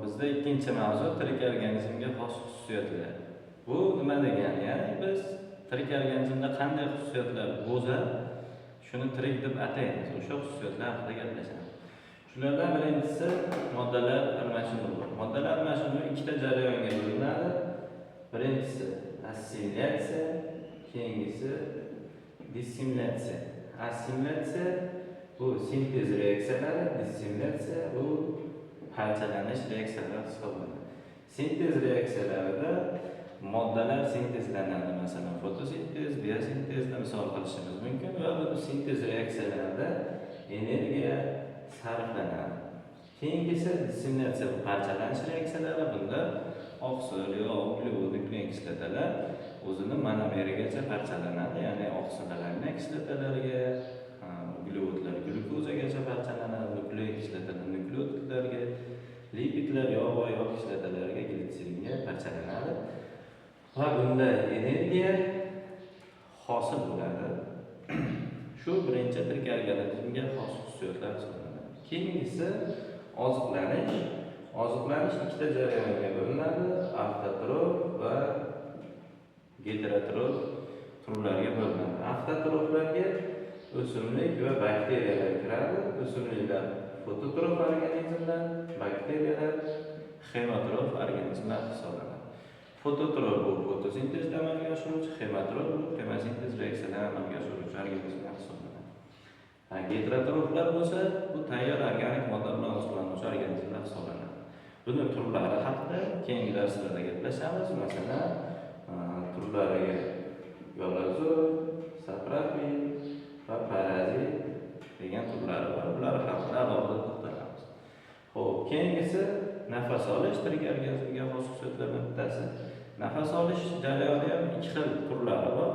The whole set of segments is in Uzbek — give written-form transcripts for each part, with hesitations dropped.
Bizda ikkinchi mavzu tirik organizmga xos xususiyatlar. Bu nima degani? Ya'ni biz tirik organizmda qanday xususiyatlar bo'lsa, shuni tirik deb ataymiz. O'sha xususiyatlar haqida gaplashamiz. Shulardan birinchisi moddalar almashinuvi. Moddalar almashinuvi ikkita jarayonga bo'linadi. Birinchisi assimilyatsiya, keyingisi dissimilyatsiya. Assimilyatsiya bu sintez reaksiyalari, dissimilyatsiya bu parchalanish reaksiyalari hisoblanadi. Sintez reaksiyalarida moddalar sintezlanadi, masalan, fotosintez, biosintezda misol qilishimiz mumkin va bu sintez reaksiyalarida energiya sarflanadi. Keyingisi dissimilyatsiya, bu parchalanish reaksiyalari. Bunda oqsil yo uglevod nuklein kislotalar o'zini monomerigacha parchalanadi, ya'ni oqsillar amino kislotalarga, uglevodlar glyukozagacha parchalanadi, nuklein kislotalar nukleotidlarga, lipidlar yog' va yog' kislotalarga, glitseringa parchalanadi va bunda energiya hosil bo'ladi. Shu birinchi tirik organizmga xos xususiyatlar hisoblanadi. Keyingisi oziqlanish. Oziqlanish ikkita jarayonga bo'linadi: avtotrof va heterotrof turlarga bo'linadi. Avtotroflarga o'simlik va bakteriyalar kiradi. O'simliklar fototrof organizmlar, bakteriyalar hemotrof organizmlar hisoblanadi. Fototrof bu fotosintezda amalga oshiruvchi, hemotrof bu hemosintez reaksiyalarini amalga oshiruvchi organizmlar hisoblanadi. Heterotroflar bo'lsa, bu tayyor organik modda bilan oziqlanuvchi organizmlar hisoblanadi. Buni turlari haqida keyingi darslarda gaplashamiz. Masalan, turlariga yolazo'y, saprofil va parazit degan turlari bor. Bular haqida alohida to'xtalamiz. Xo'p, keyingisi nafas olish. Tirik organizmga xos xususiyatlardan bittasi. Nafas olish jarayoni ham ikki xil turlari bor.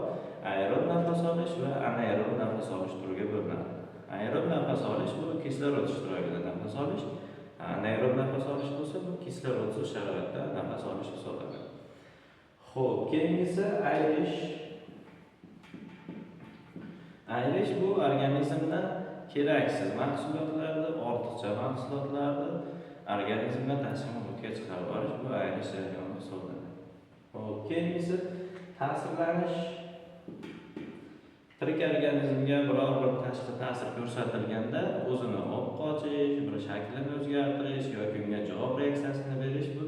Aerob nafas olish va anaerob nafas olish turiga bo'linadi. Aerob nafas olish bu kislorod ishtirokida nafas olish. Anaerob nafas olish bo'lsa, bu kislorodsiz sharoitda nafas olish hisoblanadi. Xo'p, keyingisi ayrish. Ayrish bu organizmda keraksiz mahsulotlarni, ortiqcha mahsulotlarni organizmdan tashqi muhitga chiqarib olish, bu ayrish jarayoni hisoblanadi. Xo'p, keyingisi ta'sirlanish. Tirik organizmga biror bir tashqi ta'sir ko'rsatilganda o'zini olib qochish, bir shaklini o'zgartirish yoki unga javob reaksiyasini berish, bu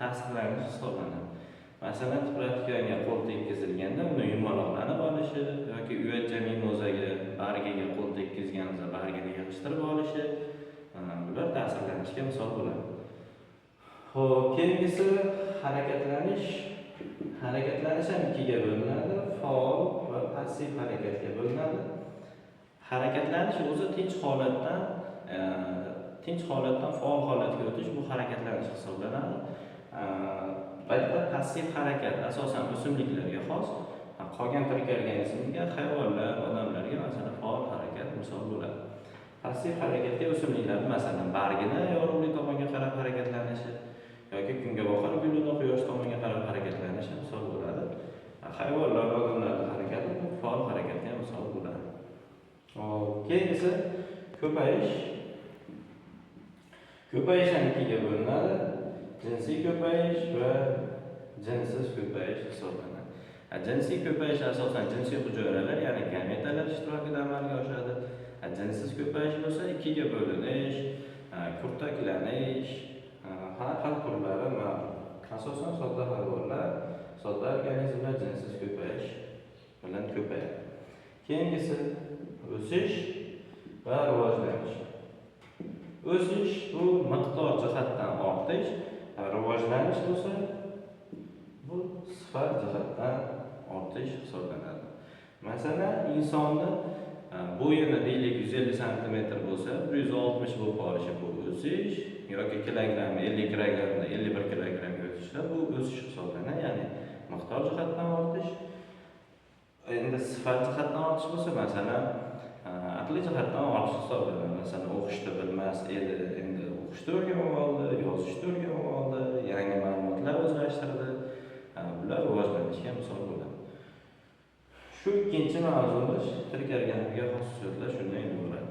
ta'sirlanish hisoblanadi. Masalan, tipratikanga qo'l tekkizilganda uni yumaloqlanib olishi yoki uyatcha mimozaga, bargiga qo'l tekkizganida bargini yig'ishtirib olishi, bular ta'sirlanishga misol bo'ladi. Xo'p, keyingisi harakatlanish. Harakatlanish ham ikkiga bo'linadi: faol va passiv harakatga bo'linadi. Harakatlanish o'zi tinch holatdan faol holatga o'tish, bu harakatlanish hisoblanadi. Bitta passiv harakat asosan o'simliklarga xos. Qolgan tirik organizmga, hayvonlar, odamlarga masalan faol harakat misol bo'ladi. Passiv harakatga o'simliklar masalan bargini yorug'lik tomonga qarab harakatlanishi yoki kungaboqar gulini quyosh tomonga qarab harakatlanishi misol bo'ladi. Hayvonlar, odamlarning harakati bu faol harakatga misol bo'ladi. Keyingisi ko'payish. Ko'payish ham ikkiga bo'linadi: jinsiy ko'payish va jinsiz ko'payish hisoblanadi. Jinsiy ko'payish asosan jinsiy hujayralar, ya'ni gametalar ishtirokida amalga oshadi. Jinsiz ko'payish bo'lsa ikkiga bo'linish, kurtaklanish, har xil turlari mavjud. Asosan sodda hayvonlar, sodda organizmlar jinsiz ko'payish bilan ko'payadi. Keyingisi o'sish va rivojlanish. O'sish bu miqdor jihatdan ortish, rivojlanish bo'lsa bu sifat jihatdan ortish hisoblanadi. Masalan, insonni bo'yini 150 cm bo'lsa, 160 bo'lib qolishi bu o'sish, yoki kilogrammi 50 kg, 51 kg o'tishda bu o'sish hisoblanadi, ya'ni miqdor jihatdan ortish. Endi sifat jihatdan ortish bo'lsa, masalan, aqliy jihatdan ortish hisoblanadi. Masalan, o'qishni bilmas edi, endi o'qishni o'rganib oldi, yozishni o'rganib oldi, yangi ma'lumotlar o'zlashtirdi. Bular rivojlanishga misol bo'ladi. Shu ikkinchi mavzumiz tirik organizmga xos xususiyatlar shunday iborat.